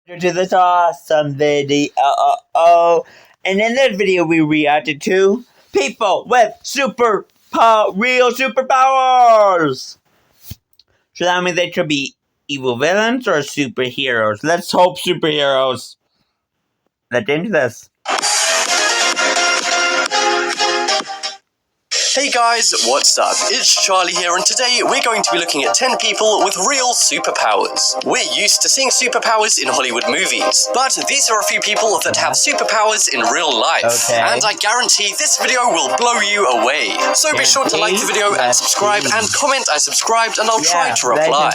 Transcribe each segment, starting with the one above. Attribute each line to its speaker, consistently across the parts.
Speaker 1: To this awesome video. And in this video, we reacted to people with real superpowers. So that means they should be evil villains or superheroes. Let's hope superheroes. Let's get into this.
Speaker 2: Hey guys, what's up? It's Charlie here, and today we're going to be looking at 10 people with real superpowers. We're used to seeing superpowers in Hollywood movies, but these are a few people that have superpowers in real life.
Speaker 1: Okay.
Speaker 2: And I guarantee this video will blow you away. So be sure to like the video and subscribe and comment I subscribed, and I'll try to reply.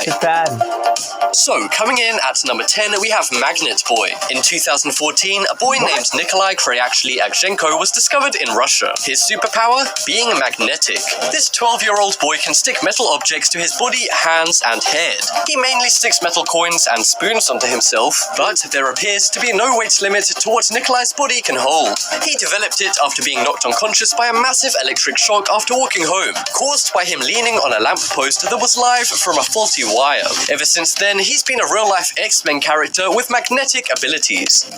Speaker 2: So, coming in at number 10, we have Magnet Boy. In 2014, a boy named Nikolai Kryachli-Agzhenko was discovered in Russia. His superpower? Being magnetic. This 12-year-old boy can stick metal objects to his body, hands, and head. He mainly sticks metal coins and spoons onto himself, but there appears to be no weight limit to what Nikolai's body can hold. He developed it after being knocked unconscious by a massive electric shock after walking home, caused by him leaning on a lamppost that was live from a faulty wire. Ever since then, he's been a real-life X-Men character with magnetic abilities.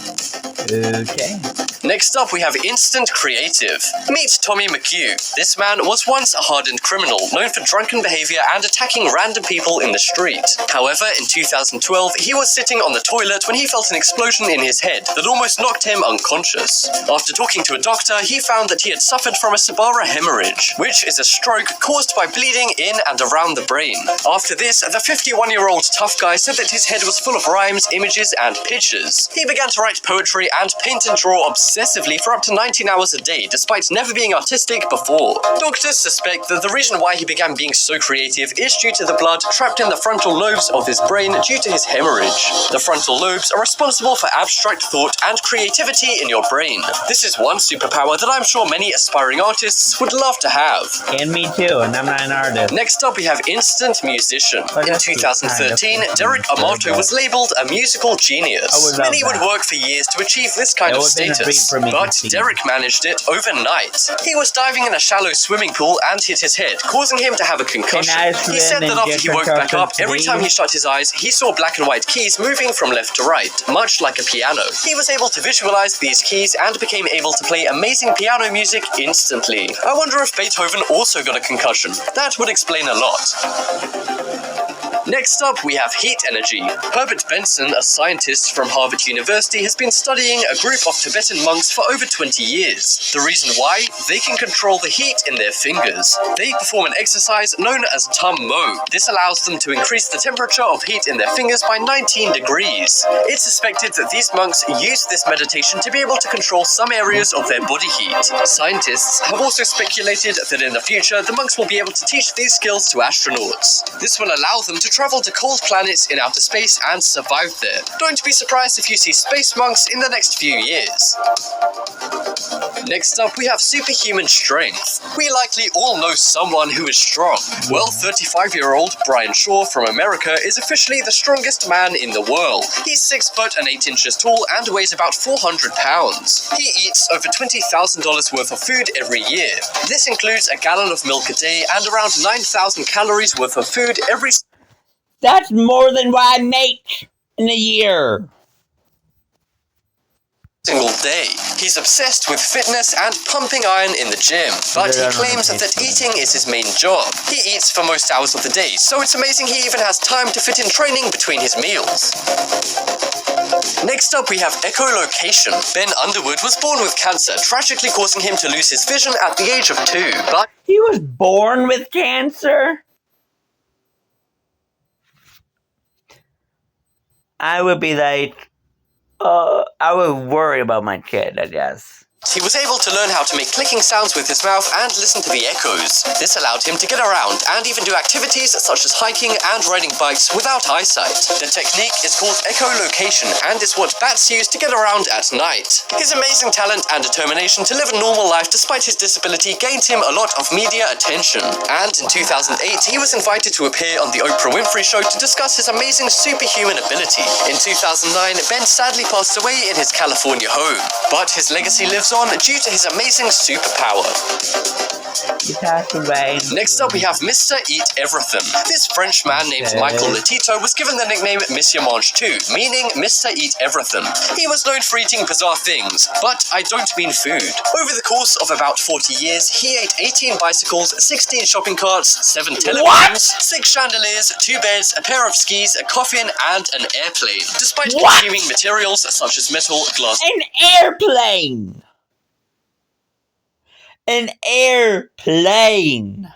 Speaker 1: Okay.
Speaker 2: Next up, we have Instant Creative. Meet Tommy McHugh. This man was once a hardened criminal, known for drunken behavior and attacking random people in the street. However, in 2012, he was sitting on the toilet when he felt an explosion in his head that almost knocked him unconscious. After talking to a doctor, he found that he had suffered from a Sabara hemorrhage, which is a stroke caused by bleeding in and around the brain. After this, the 51-year-old tough guy said that his head was full of rhymes, images, and pictures. He began to write poetry and paint and draw obsessively for up to 19 hours a day, despite never being artistic before. Doctors suspect that the reason why he began being so creative is due to the blood trapped in the frontal lobes of his brain due to his hemorrhage. The frontal lobes are responsible for abstract thought and creativity in your brain. This is one superpower that I'm sure many aspiring artists would love to have.
Speaker 1: And me too, and I'm not an artist.
Speaker 2: Next up, we have Instant Musician. In 2013, Derek Amato was labeled a musical genius. Many would work for years to achieve this kind of status, but Derek managed it overnight. He was diving in a shallow swimming pool and hit his head, causing him to have a concussion. He said that after he woke back up, every time he shut his eyes, he saw black and white keys moving from left to right, much like a piano. He was able to visualize these keys and became able to play amazing piano music instantly. I wonder if Beethoven also got a concussion. That would explain a lot. Next up, we have heat energy. Herbert Benson, a scientist from Harvard University, has been studying a group of Tibetan monks for over 20 years. The reason why? They can control the heat in their fingers. They perform an exercise known as Tum Mo. This allows them to increase the temperature of heat in their fingers by 19 degrees. It's suspected that these monks use this meditation to be able to control some areas of their body heat. Scientists have also speculated that in the future, the monks will be able to teach these skills to astronauts. This will allow them to travel to cold planets in outer space and survive there. Don't be surprised if you see space monks in the next few years. Next up, we have superhuman strength. We likely all know someone who is strong. Well, 35-year-old Brian Shaw from America is officially the strongest man in the world. He's 6 foot and 8 inches tall and weighs about 400 pounds. He eats over $20,000 worth of food every year. This includes a gallon of milk a day and around 9,000 calories worth of food every
Speaker 1: That's more than what I make in a year.
Speaker 2: Single day. He's obsessed with fitness and pumping iron in the gym, but he claims that eating is his main job. He eats for most hours of the day, so it's amazing he even has time to fit in training between his meals. Next up, we have echolocation. Ben Underwood was born with cancer, tragically causing him to lose his vision at the age of 2. But
Speaker 1: he was born with cancer? I would be like, I would worry about my kid, I guess.
Speaker 2: He was able to learn how to make clicking sounds with his mouth and listen to the echoes. This allowed him to get around and even do activities such as hiking and riding bikes without eyesight. The technique is called echolocation and is what bats use to get around at night. His amazing talent and determination to live a normal life despite his disability gained him a lot of media attention. And in 2008, he was invited to appear on the Oprah Winfrey Show to discuss his amazing superhuman ability. In 2009, Ben sadly passed away in his California home, but his legacy lives on due to his amazing superpower.
Speaker 1: He passed away.
Speaker 2: Next up, we have Mr. Eat Everything. This French man named Michael Letito was given the nickname Monsieur Mange Tout, meaning Mr. Eat Everything. He was known for eating bizarre things, but I don't mean food. Over the course of about 40 years, he ate 18 bicycles, 16 shopping carts, 7 televisions, 6 chandeliers, 2 beds, a pair of skis, a coffin, and an airplane, despite consuming materials such as metal, glass.
Speaker 1: An airplane! An airplane!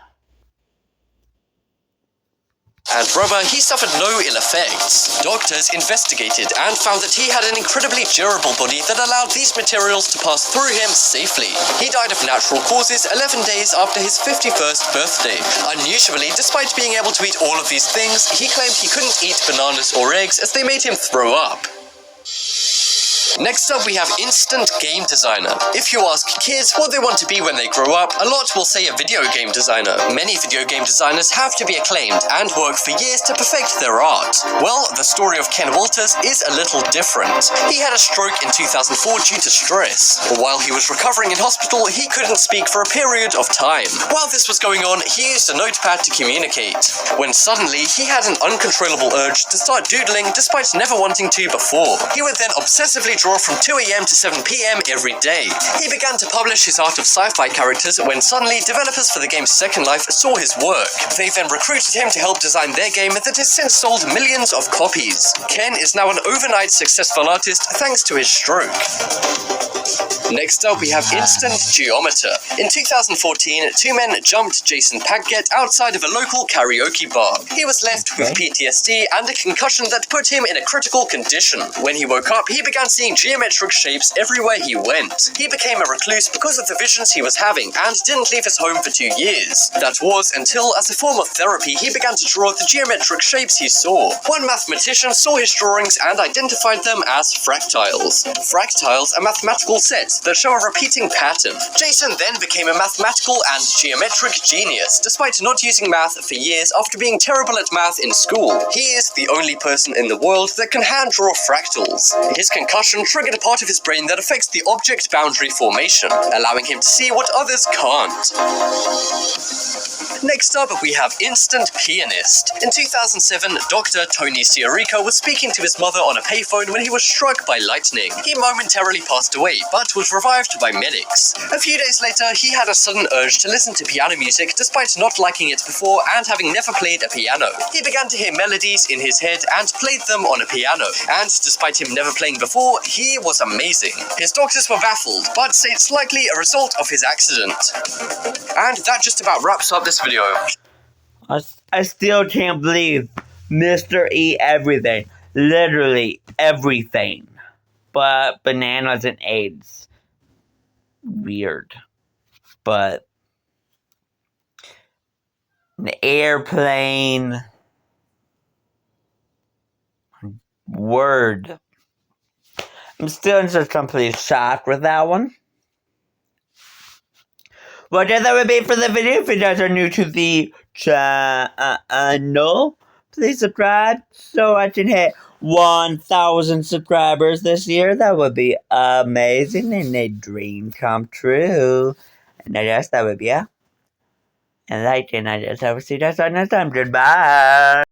Speaker 2: And rubber, he suffered no ill effects. Doctors investigated and found that he had an incredibly durable body that allowed these materials to pass through him safely. He died of natural causes 11 days after his 51st birthday. Unusually, despite being able to eat all of these things, he claimed he couldn't eat bananas or eggs as they made him throw up. Next up, we have instant game designer. If you ask kids what they want to be when they grow up, a lot will say a video game designer. Many video game designers have to be acclaimed and work for years to perfect their art. Well, the story of Ken Walters is a little different. He had a stroke in 2004 due to stress. While he was recovering in hospital, he couldn't speak for a period of time. While this was going on, he used a notepad to communicate. When suddenly, he had an uncontrollable urge to start doodling despite never wanting to before. He would then obsessively draw from 2 AM to 7 PM every day. He began to publish his art of sci-fi characters when suddenly developers for the game Second Life saw his work. They then recruited him to help design their game that has since sold millions of copies. Ken is now an overnight successful artist thanks to his stroke. Next up, we have Instant Geometer. In 2014, 2 men jumped Jason Paget outside of a local karaoke bar. He was left with PTSD and a concussion that put him in a critical condition. When he woke up, he began seeing geometric shapes everywhere he went. He became a recluse because of the visions he was having and didn't leave his home for 2 years. That was until, as a form of therapy, he began to draw the geometric shapes he saw. One mathematician saw his drawings and identified them as fractals. Fractals are mathematical sets that show a repeating pattern. Jason then became a mathematical and geometric genius, despite not using math for years after being terrible at math in school. He is the only person in the world that can hand draw fractals. His concussion triggered a part of his brain that affects the object boundary formation, allowing him to see what others can't. Next up, we have Instant Pianist. In 2007, Dr. Tony Ciarica was speaking to his mother on a payphone when he was struck by lightning. He momentarily passed away, but was revived by medics. A few days later, he had a sudden urge to listen to piano music despite not liking it before and having never played a piano. He began to hear melodies in his head and played them on a piano, and despite him never playing before, he was amazing. His doctors were baffled, but say it's likely a result of his accident. And that just about wraps up this video.
Speaker 1: I still can't believe Mr. Eat Everything. Literally everything. But bananas and eggs. Weird. But an airplane. Word. I'm still in just complete shock with that one. Well, that would be for the video. If you guys are new to the channel, please subscribe so I can hit 1,000 subscribers this year. That would be amazing and a dream come true. And I guess that would be it. And I guess I will see you guys on next time. Goodbye.